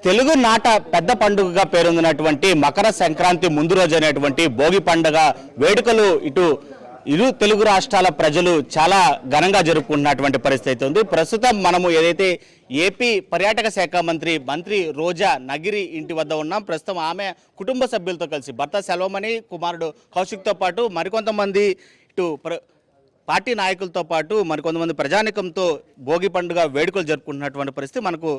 తెలుగు నాట పెద్ద పండుగగా పేరొందినటువంటి మకర సంక్రాంతి ముందు రోజు అనేటువంటి భోగి పండుగ వేడుకలు ఇరు తెలుగు రాష్ట్రాల ప్రజలు చాలా ఘనంగా జరుపుకుంటున్నటువంటి పరిస్థితి ఉంది. ప్రస్తుతం మనము ఏదైతే ఏపీ పర్యాటక శాఖ మంత్రి రోజా నగిరి ఇంటి వద్ద ఉన్నాం. ప్రస్తుతం ఆమె కుటుంబ సభ్యులతో కలిసి భర్త సెల్వమణి, కుమారుడు కౌశిక్తో పాటు మరికొంతమంది పార్టీ నాయకులతో పాటు మరికొంతమంది ప్రజానికంతో భోగి పండుగ వేడుకలు జరుపుకుంటున్నటువంటి పరిస్థితి మనకు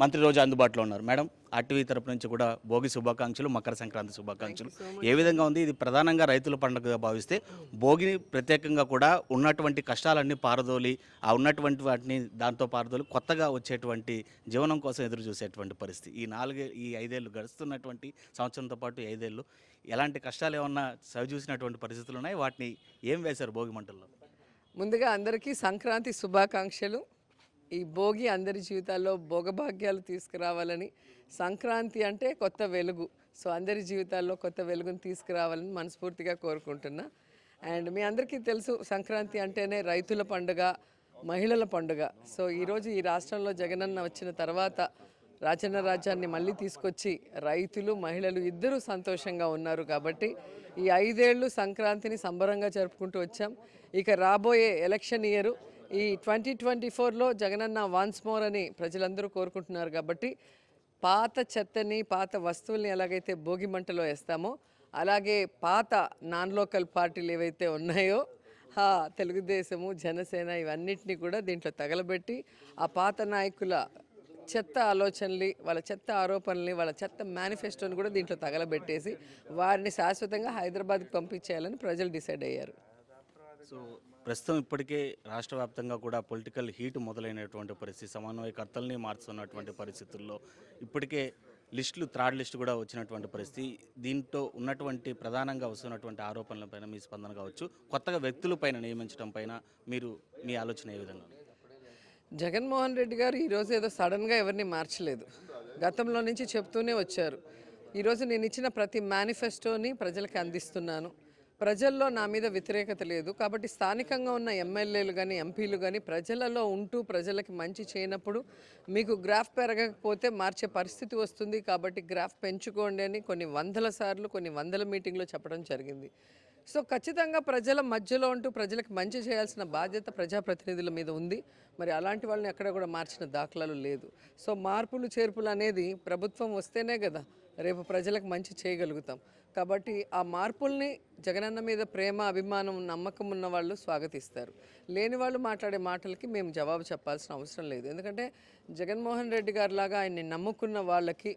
మంత్రి రోజు అందుబాటులో ఉన్నారు. మేడం, ఆర్టీవీ తరపు నుంచి కూడా భోగి శుభాకాంక్షలు, మకర సంక్రాంతి శుభాకాంక్షలు. ఏ విధంగా ఉంది? ఇది ప్రధానంగా రైతుల పండుగగా భావిస్తే భోగిని ప్రత్యేకంగా కూడా ఉన్నటువంటి కష్టాలన్నీ పారదోలి ఉన్నటువంటి వాటిని దాంతో పారదోలి కొత్తగా వచ్చేటువంటి జీవనం కోసం ఎదురు చూసేటువంటి పరిస్థితి. ఈ 5 ఏళ్ళు గడుస్తున్నటువంటి సంవత్సరంతో పాటు 5 ఏళ్ళు ఎలాంటి కష్టాలు ఏమన్నా సరిచూసినటువంటి పరిస్థితులు ఉన్నాయి? వాటిని ఏం వేశారు భోగి మంటల్లో? ముందుగా అందరికీ సంక్రాంతి శుభాకాంక్షలు. ఈ భోగి అందరి జీవితాల్లో భోగభాగ్యాలు తీసుకురావాలని, సంక్రాంతి అంటే కొత్త వెలుగు, సో అందరి జీవితాల్లో కొత్త వెలుగును తీసుకురావాలని మనస్ఫూర్తిగా కోరుకుంటున్నా. అండ్ మీ అందరికీ తెలుసు, సంక్రాంతి అంటేనే రైతుల పండుగ, మహిళల పండుగ. సో ఈరోజు ఈ రాష్ట్రంలో జగనన్న వచ్చిన తర్వాత రాజన్న రాజ్యాన్ని మళ్ళీ తీసుకొచ్చి రైతులు, మహిళలు ఇద్దరూ సంతోషంగా ఉన్నారు. కాబట్టి ఈ 5 ఏళ్ళు సంక్రాంతిని సంబరంగా జరుపుకుంటూ వచ్చాం. ఇక రాబోయే ఎలక్షన్ ఇయర్ ఈ 2024లో జగనన్న వన్స్ మోర్ అని ప్రజలందరూ కోరుకుంటున్నారు. కాబట్టి పాత చెత్తని, పాత వస్తువుల్ని ఎలాగైతే భోగి మంటలో వేస్తామో అలాగే పాత నాన్ లోకల్ పార్టీలు ఏవైతే ఉన్నాయో తెలుగుదేశము, జనసేన ఇవన్నిటినీ కూడా దీంట్లో తగలబెట్టి ఆ పాత నాయకుల చెత్త ఆలోచనలు, వాళ్ళ చెత్త ఆరోపణల్ని, వాళ్ళ చెత్త మేనిఫెస్టోని కూడా దీంట్లో తగలబెట్టేసి వారిని శాశ్వతంగా హైదరాబాద్కి పంపించేయాలని ప్రజలు డిసైడ్ అయ్యారు. సో ప్రస్తుతం ఇప్పటికే రాష్ట్ర వ్యాప్తంగా కూడా పొలిటికల్ హీట్ మొదలైనటువంటి పరిస్థితి, సమన్వయకర్తల్ని మార్చుతున్నటువంటి పరిస్థితుల్లో ఇప్పటికే థర్డ్ లిస్టు కూడా వచ్చినటువంటి పరిస్థితి. దీంట్లో ఉన్నటువంటి ప్రధానంగా వస్తున్నటువంటి ఆరోపణలపైన మీ స్పందన కావచ్చు, కొత్తగా వ్యక్తులపైన నియమించడం పైన మీ ఆలోచన ఏ విధంగా? జగన్మోహన్ రెడ్డి గారు ఈరోజు ఏదో సడన్గా ఎవరిని మార్చలేదు, గతంలో నుంచి చెప్తూనే వచ్చారు. ఈరోజు నేను ఇచ్చిన ప్రతి మేనిఫెస్టోని ప్రజలకి అందిస్తున్నాను. ప్రజల్లో నా మీద వ్యతిరేకత లేదు. కాబట్టి స్థానికంగా ఉన్న ఎమ్మెల్యేలు కానీ, ఎంపీలు కానీ ప్రజలలో ఉంటూ ప్రజలకి మంచి చేయనప్పుడు మీకు గ్రాఫ్ పెరగకపోతే మార్చే పరిస్థితి వస్తుంది. కాబట్టి గ్రాఫ్ పెంచుకోండి అని కొన్ని వందల సార్లు, కొన్ని వందల మీటింగ్లో చెప్పడం జరిగింది. సో ఖచ్చితంగా ప్రజల మధ్యలో ఉంటూ ప్రజలకు మంచి చేయాల్సిన బాధ్యత ప్రజాప్రతినిధుల మీద ఉంది. మరి అలాంటి వాళ్ళని ఎక్కడ కూడా మార్చిన దాఖలాలు లేదు. సో మార్పులు చేర్పులు అనేది ప్రభుత్వం వస్తేనే కదా రేపు ప్రజలకు మంచి చేయగలుగుతాం. కాబట్టి ఆ మార్పుల్ని జగనన్న మీద ప్రేమ, అభిమానం, నమ్మకం ఉన్న వాళ్ళు స్వాగతిస్తారు. లేని వాళ్ళు మాట్లాడే మాటలకి మేము జవాబు చెప్పాల్సిన అవసరం లేదు. ఎందుకంటే జగన్మోహన్ రెడ్డి గారిలాగా ఆయన్ని నమ్ముకున్న వాళ్ళకి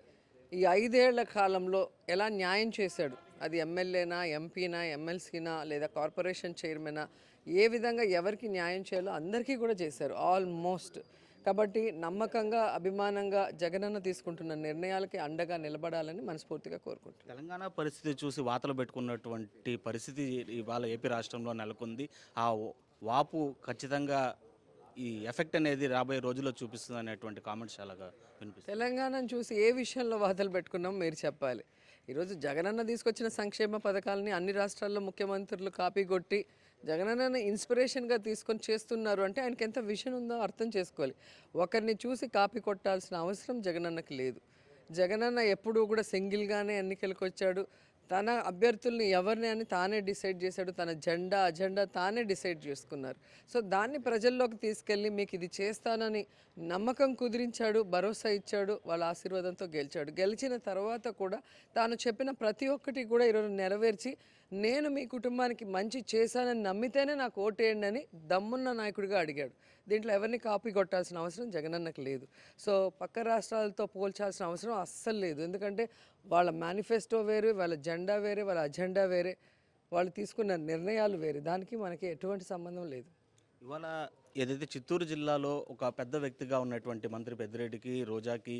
ఈ 5 ఏళ్ల కాలంలో ఎలా న్యాయం చేశాడు, అది ఎమ్మెల్యేనా, ఎంపీనా, ఎమ్మెల్సీనా లేదా కార్పొరేషన్ చైర్మనా, ఏ విధంగా ఎవరికి న్యాయం చేయాలో అందరికీ కూడా చేశారు ఆల్మోస్ట్. కాబట్టి నమ్మకంగా, అభిమానంగా జగనన్న తీసుకుంటున్న నిర్ణయాలకి అండగా నిలబడాలని మనస్ఫూర్తిగా కోరుకుంటున్నాను. తెలంగాణ పరిస్థితి చూసి వాతలు పెట్టుకున్నటువంటి పరిస్థితి ఇవాళ ఏపీ రాష్ట్రంలో నెలకొంది. ఆ వాపు ఖచ్చితంగా ఈ ఎఫెక్ట్ అనేది రాబోయే రోజుల్లో చూపిస్తుంది అనేటువంటి కామెంట్స్ అలాగా వినిపిస్తుంది. తెలంగాణను చూసి ఏ విషయంలో వాతలు పెట్టుకున్నాం మీరు చెప్పాలి. ఈరోజు జగనన్న తీసుకొచ్చిన సంక్షేమ పథకాలని అన్ని రాష్ట్రాల్లో ముఖ్యమంత్రులు కాపీ కొట్టి జగనన్నని ఇన్స్పిరేషన్గా తీసుకొని చేస్తున్నారు అంటే ఆయనకి ఎంత విజన్ ఉందో అర్థం చేసుకోవాలి. ఒకరిని చూసి కాపీ కొట్టాల్సిన అవసరం జగనన్నకి లేదు. జగనన్న ఎప్పుడూ కూడా సింగిల్గానే ఎన్నికలకు వచ్చాడు. తన అభ్యర్థుల్ని ఎవరిని అని తానే డిసైడ్ చేశాడు. తన అజెండా తానే డిసైడ్ చేసుకున్నారు. సో దాన్ని ప్రజల్లోకి తీసుకెళ్ళి మీకు ఇది చేస్తానని నమ్మకం కుదిరించాడు, భరోసా ఇచ్చాడు, వాళ్ళ ఆశీర్వాదంతో గెలిచాడు. గెలిచిన తర్వాత కూడా తాను చెప్పిన ప్రతి ఒక్కటి కూడా ఈరోజు నెరవేర్చి నేను మీ కుటుంబానికి మంచి చేశానని నమ్మితేనే నాకు ఓటేయండి అని దమ్మున్న నాయకుడిగా అడిగాడు. దీంట్లో ఎవరిని కాపీ కొట్టాల్సిన అవసరం జగనన్నకు లేదు. సో పక్క రాష్ట్రాలతో పోల్చాల్సిన అవసరం అస్సలు లేదు. ఎందుకంటే వాళ్ళ మేనిఫెస్టో వేరు, వాళ్ళ జెండా వేరే, వాళ్ళ అజెండా వేరే, వాళ్ళు తీసుకున్న నిర్ణయాలు వేరే. దానికి మనకి ఎటువంటి సంబంధం లేదు. ఇవాళ ఏదైతే చిత్తూరు జిల్లాలో ఒక పెద్ద వ్యక్తిగా ఉన్నటువంటి మంత్రి పెద్దిరెడ్డికి, రోజాకి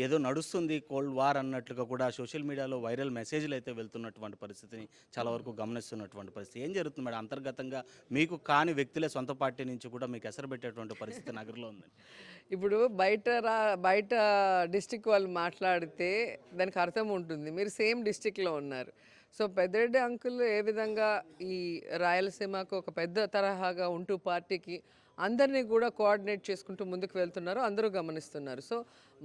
ఏదో నడుస్తుంది కోల్డ్ వార్ అన్నట్లుగా కూడా సోషల్ మీడియాలో వైరల్ మెసేజ్లు అయితే వెళ్తున్నటువంటి పరిస్థితిని చాలా వరకు గమనిస్తున్నటువంటి పరిస్థితి. ఏం జరుగుతుంది మేడం? అంతర్గతంగా మీకు కాని వ్యక్తులే సొంత పార్టీ నుంచి కూడా మీకు ఎసరు పెట్టేటువంటి పరిస్థితి నగరంలో ఉంది. ఇప్పుడు బయట డిస్టిక్ వాళ్ళు మాట్లాడితే దానికి అర్థం ఉంటుంది. మీరు సేమ్ డిస్టిక్లో ఉన్నారు. సో పెద్దిరెడ్డి అంకుల్ ఏ విధంగా ఈ రాయలసీమకు ఒక పెద్ద తరహాగా ఉంటూ పార్టీకి అందరినీ కూడా కోఆర్డినేట్ చేసుకుంటూ ముందుకు వెళ్తున్నారు, అందరూ గమనిస్తున్నారు. సో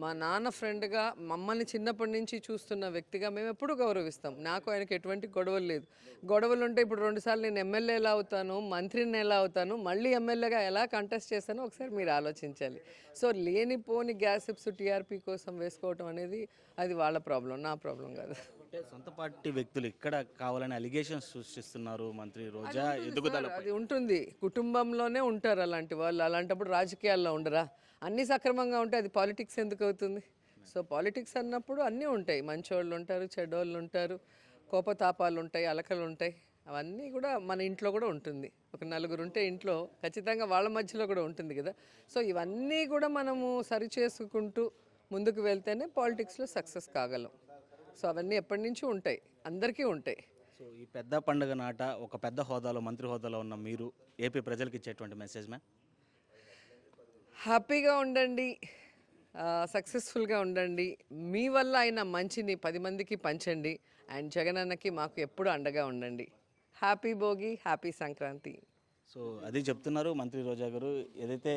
మా నాన్న ఫ్రెండ్గా మమ్మల్ని చిన్నప్పటి నుంచి చూస్తున్న వ్యక్తిగా మేము ఎప్పుడూ గౌరవిస్తాం. నాకు ఆయనకి ఎటువంటి గొడవలు లేదు. గొడవలు ఉంటే ఇప్పుడు 2 సార్లు నేను ఎమ్మెల్యే ఎలా అవుతాను, మంత్రిని ఎలా అవుతాను, మళ్ళీ ఎమ్మెల్యేగా ఎలా కంటెస్ట్ చేస్తానో ఒకసారి మీరు ఆలోచించాలి. సో లేనిపోని గ్యాసిప్స్ టీఆర్పీ కోసం వేసుకోవటం అనేది అది వాళ్ళ ప్రాబ్లం, నా ప్రాబ్లం కాదు. అంటే సొంత పార్టీ వ్యక్తులు ఇక్కడ కావాలని అలిగేషన్స్ సృష్టిస్తున్నారు మంత్రి రోజా ఎదుగుదల. అది ఉంటుంది, కుటుంబంలోనే ఉంటారు అలాంటి వాళ్ళు. అలాంటప్పుడు రాజకీయాల్లో ఉండరా? అన్నీ సక్రమంగా ఉంటే అది పాలిటిక్స్ ఎందుకు అవుతుంది? సో పాలిటిక్స్ అన్నప్పుడు అన్నీ ఉంటాయి, మంచోళ్ళు ఉంటారు, చెడ్డోళ్ళు ఉంటారు, కోపతాపాలు ఉంటాయి, అలకలు ఉంటాయి. అవన్నీ కూడా మన ఇంట్లో కూడా ఉంటుంది. ఒక 4 ఉంటే ఇంట్లో ఖచ్చితంగా వాళ్ళ మధ్యలో కూడా ఉంటుంది కదా. సో ఇవన్నీ కూడా మనము సరి చేసుకుంటూ ముందుకు వెళ్తేనే పాలిటిక్స్లో సక్సెస్ కాగలం. సో అవన్నీ ఎప్పటి నుంచి ఉంటాయి, అందరికీ ఉంటాయి. సో ఈ పెద్ద పండుగ నాట ఒక పెద్ద హోదాలో మంత్రి హోదాలో ఉన్న మీరు ఏపీ ప్రజలకు ఇచ్చేటువంటి మెసేజ్ మ్యామ్? హ్యాపీగా ఉండండి, సక్సెస్ఫుల్గా ఉండండి. మీ వల్ల అయిన మంచిని 10 మందికి పంచండి. అండ్ జగనన్నకి మాకు ఎప్పుడు అండగా ఉండండి. Happy Bhogi, happy Sankranti. So అది చెప్తున్నారు మంత్రి రోజా గారు. ఏదైతే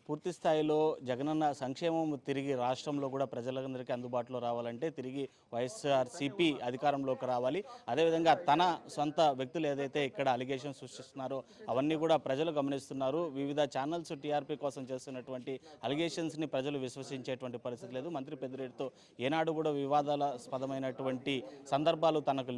పూర్తి స్థాయిలో జగనన్న సంక్షేమం తిరిగి రాష్ట్రంలో కూడా ప్రజలందరికీ అందుబాటులో రావాలంటే తిరిగి వైఎస్ఆర్సీపీ అధికారంలోకి రావాలి. అదేవిధంగా తన సొంత వ్యక్తులు ఏదైతే ఇక్కడ అలిగేషన్ సృష్టిస్తున్నారో అవన్నీ కూడా ప్రజలు గమనిస్తున్నారు. వివిధ ఛానల్స్ టీఆర్పీ కోసం చేస్తున్నటువంటి అలిగేషన్స్ని ప్రజలు విశ్వసించేటువంటి పరిస్థితి లేదు. మంత్రి పెద్దిరెడ్డితో ఏనాడు కూడా వివాదాస్పదమైనటువంటి సందర్భాలు తనకు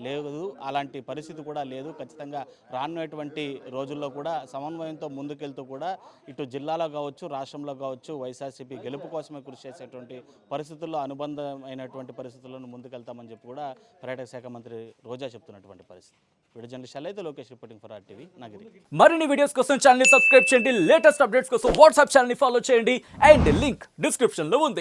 లేదు. అలాంటి పరిస్థితి కూడా లేదు. ఖచ్చితంగా రానున్నటువంటి రోజుల్లో కూడా సమన్వయంతో ముందుకెళ్తూ కూడా ఇటు జిల్లాలో కావచ్చు, రాష్ట్రంలో కావచ్చు వైఎస్ఆర్సీపీ గెలుపు కోసమే కృషి చేసేటువంటి పరిస్థితుల్లో అనుబంధమైనటువంటి పరిస్థితులను ముందుకెళ్తామని చెప్పి కూడా పర్యాటక శాఖ మంత్రి రోజా చెప్తున్నటువంటి పరిస్థితి. వీడియో జర్నలిస్ట్ అయితే Lokesh reporting for RTV Nagari. మరిన్ని వీడియోస్ కోసం ఛానల్ ని సబ్స్క్రైబ్ చేయండి, లేటెస్ట్ అప్డేట్స్ కోసం వాట్సాప్ ఛానల్ ని ఫాలో చేయండి అండ్ లింక్ డిస్క్రిప్షన్ లో ఉంది.